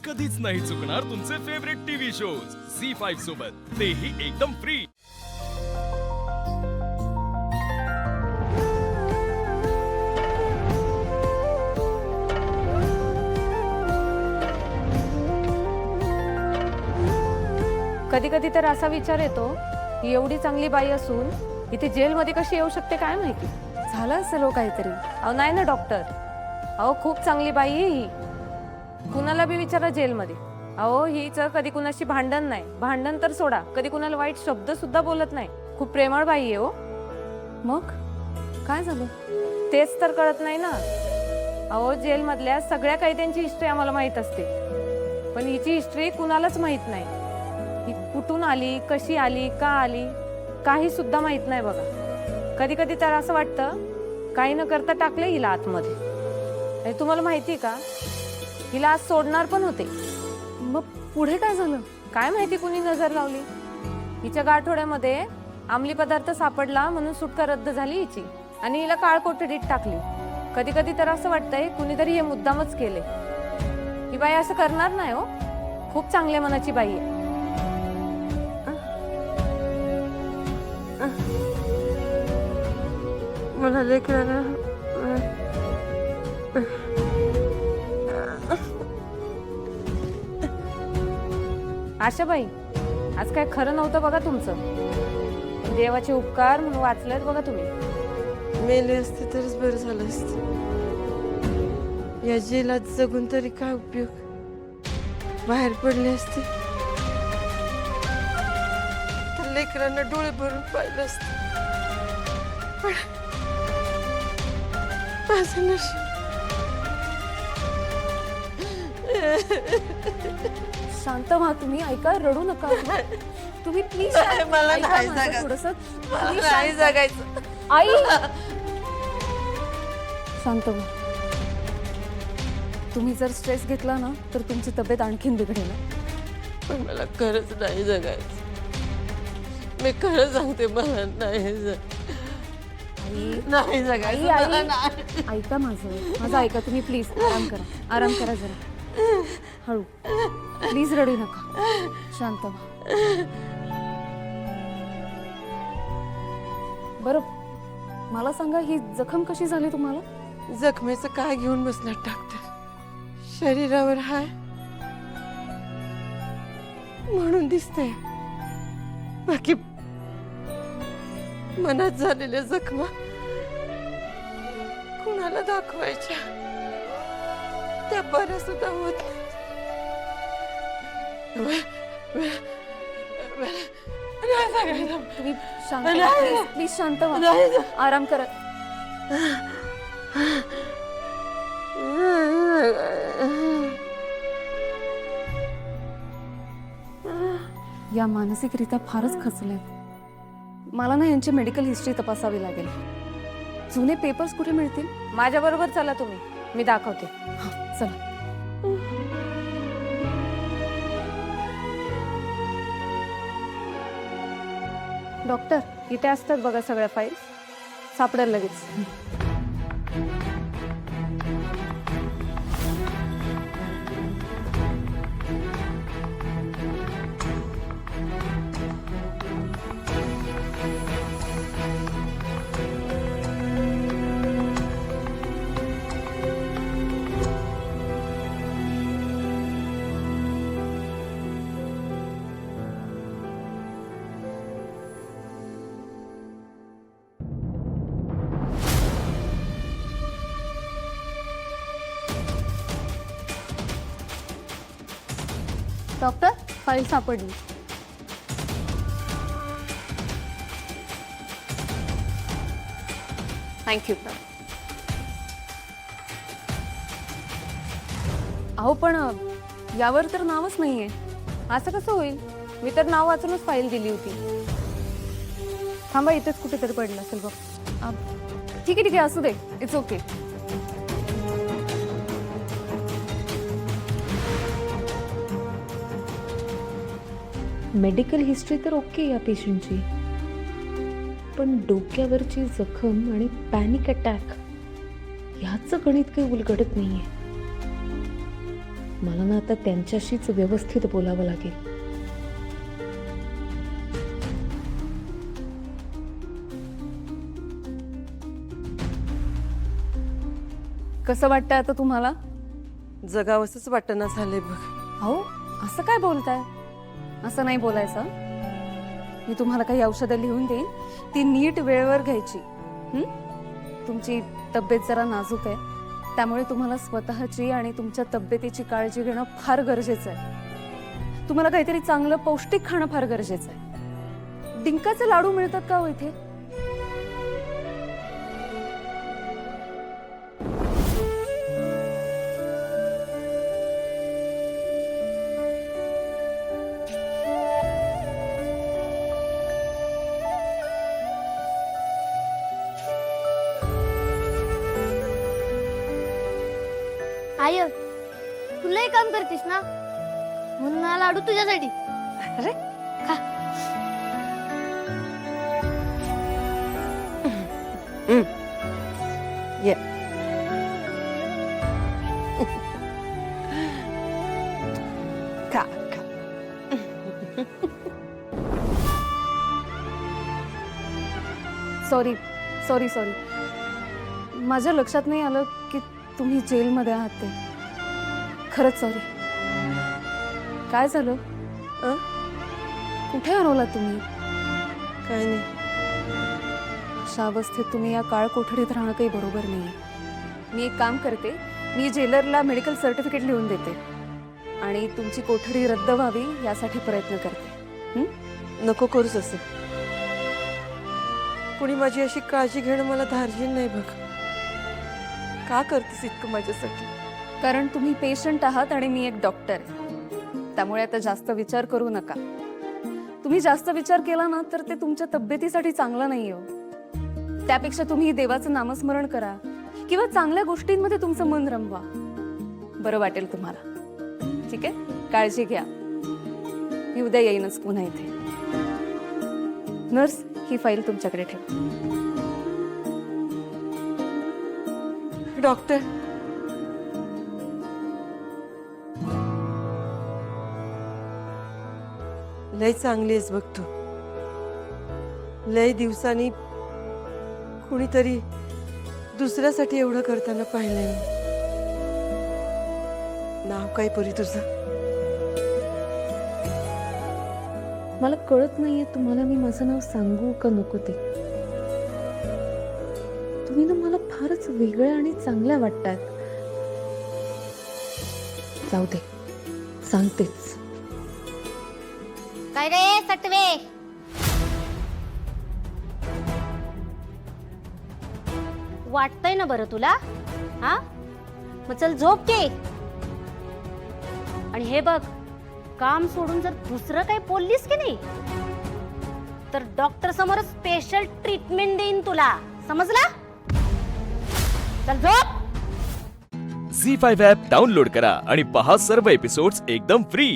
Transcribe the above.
कधीच नाही चुकणार तुमचे फेवरेट टीव्ही शोज झी5 सोबत, तेही एकदम फ्री। कधी कधी तर असा विचार येतो की एवढी चांगली बाई असून इथे जेलमध्ये कशी येऊ शकते काय माहिती। झालं असेल हो काहीतरी। अहो नाही ना डॉक्टर, अहो खूप चांगली बाई आहे ही, कुणाला बी विचारा जेलमध्ये। अहो हिचं कधी कुणाशी भांडण नाही, भांडण तर सोडा, कधी कुणाला वाईट शब्द सुद्धा बोलत नाही, खूप प्रेमळ बाई आहे हो। मग काय झालं तेच तर कळत नाही ना। अहो जेलमधल्या सगळ्या कैद्यांची हिस्ट्री आम्हाला माहित असते, पण हिची हिस्ट्री कुणालाच माहित नाही। ही कुठून आली, कशी आली, का आली, काही सुद्धा माहित नाही बघा। कधी कधी तर असं वाटतं काही न करता टाकले हिला आतमध्ये। आणि तुम्हाला माहिती का, हिला आज सोडणार पण होते। मग पुढे काय झालं काय माहिती, कुणी नजर लावली। हिच्या गाठोड्यामध्ये अंमली पदार्थ सापडला म्हणून सुटका रद्द झाली हिची आणि हिला काळकोठडीत टाकली। कधी कधी तर असं वाटतंय कुणीतरी हे मुद्दामच केले। ही बाई असं करणार नाही हो, खूप चांगल्या मनाची बाई आहे। मला लेकरांना आशाबाई, आज काय खरं नव्हतं बघा तुमचं, देवाचे उपकार म्हणून वाचलेत बघा तुम्ही। मेले असते तरच बरं झालं असतं। या जेलात जगून तरी काय उपयोग, बाहेर पडले असते तर लेकरांना डोळे भरून पाहिलं असतं। पण माझं नशीब। शांत व्हा तुम्ही, ऐका, रडू नका तुम्ही प्लीज। मला नाही जगायचं, थोडस मला नाही जगायचं। आई शांत व्हा, तुम्ही जर स्ट्रेस घेतला ना तर तुमची तब्येत आणखीन बिघडेल। पण मला खरंच नाही जगायचं, मी खरं सांगते, मला नाही नाही जगायचं, मला नाही। ऐका माझं ऐका तुम्ही प्लीज, आराम करा जरा, हळू, प्लीज रडू नका, शांत व्हा। बरं मला सांगा, ही जखम कशी झाली तुम्हाला? जखमेचं काय घेऊन बसणार डॉक्टर, शरीरावर हाय म्हणून दिसतंय, बाकी मनात झालेल्या जखमा कुणाला दाखवायच्या त्या बऱ्या सुद्धा होत नाही। तुम्ही शांत प्लीज शांत व्हा, आराम करा। या मानसिकरित्या फारच खचलेत। मला ना यांची मेडिकल हिस्ट्री तपासावी लागेल। जुने पेपर्स कुठे मिळतील? माझ्या बरोबर चला तुम्ही, मी दाखवते। हा चला। डॉक्टर इथे असतात बघा सगळ्या फाईल्स, सापडेल लगेच। डॉक्टर फाईल सापडली। थँक्यू। अहो पण यावर तर नावच नाहीये, असं कसं होईल? मी तर नाव वाचूनच फाईल दिली होती। थांबा, इथेच कुठेतरी पडलं असेल बघ। ठीक आहे असू दे, इट्स ओके। मेडिकल हिस्ट्री तर ओके या पेशंटची, पण डोक्यावरची जखम आणि पॅनिक अटॅक ह्याचं गणित काही उलगडत नाहीये। मला ना आता त्यांच्याशीच व्यवस्थित बोलावं लागेल. कसं वाटतंय आता तुम्हाला? जगावंसच वाटणं झालंय बघ. अहो असं काय बोलताय? असं नाही बोलायचं. मी तुम्हाला काही औषधं लिहून देईन, ती नीट वेळेवर घ्यायची. तुमची तब्येत जरा नाजूक आहे, त्यामुळे तुम्हाला स्वतःची आणि तुमच्या तब्येतीची काळजी घेणं फार गरजेचं आहे. तुम्हाला काहीतरी चांगलं पौष्टिक खाणं फार गरजेचं आहे. डिंकाचे लाडू मिळतात का हो इथे? आय तुलाही काम करतीस ना, म्हणून हा लाडू तुझ्यासाठी. अरे खा. ये खा खा. सॉरी सॉरी सॉरी, माझ्या लक्षात नाही आलं की तुम्ही जेलमध्ये आहात ते. खरंच सॉरी. काय झालं? कुठे हरवलात तुम्ही? काय नाही. अशा अवस्थेत तुम्ही या काळ कोठडीत राहणं काही बरोबर नाही. मी एक काम करते, मी जेलरला मेडिकल सर्टिफिकेट लिहून देते आणि तुमची कोठडी रद्द व्हावी यासाठी प्रयत्न करते. नको करूच असं. कुणी माझी अशी काळजी घेणं मला धार्जिन नाही बघ. का करतेस इतकं माझ्यासाठी? कारण तुम्ही पेशंट आहात आणि मी एक डॉक्टर आहे, त्यामुळे आता जास्त विचार करू नका. तुम्ही जास्त विचार केला ना तर ते तुमच्या तब्येतीसाठी चांगलं नाही हो. त्यापेक्षा तुम्ही देवाचं नामस्मरण करा किंवा चांगल्या गोष्टींमध्ये तुमचं मन रमवा. बरं वाटेल तुम्हाला. ठीक आहे, काळजी घ्या. मी उद्या येईनच पुन्हा इथे. नर्स, ही फाईल तुमच्याकडे ठेव. डॉक्टर, लय चांगली आहेस बघ तू. लय दिवसांनी कुणीतरी दुसऱ्यासाठी एवढं करताना पाहिलंय मी. नाव काय परी तुझं? मला कळत नाहीये तुम्हाला मी माझं नाव सांगू का नको ते. तुम्ही ना मला फारच वेगळ्या आणि चांगल्या वाटतात. जाऊ दे, सांगतेच. काय रे सटवे, वाटतंय ना बरं तुला? हा, मग चल झोप के. आणि हे बघ, काम सोडून जर दुसरं काही बोललीस की नाही तर डॉक्टर समोर स्पेशल ट्रीटमेंट देईन तुला, समजला? चल झोप. झी5 ॲप डाउनलोड करा आणि पहा सर्व एपिसोड्स एकदम फ्री.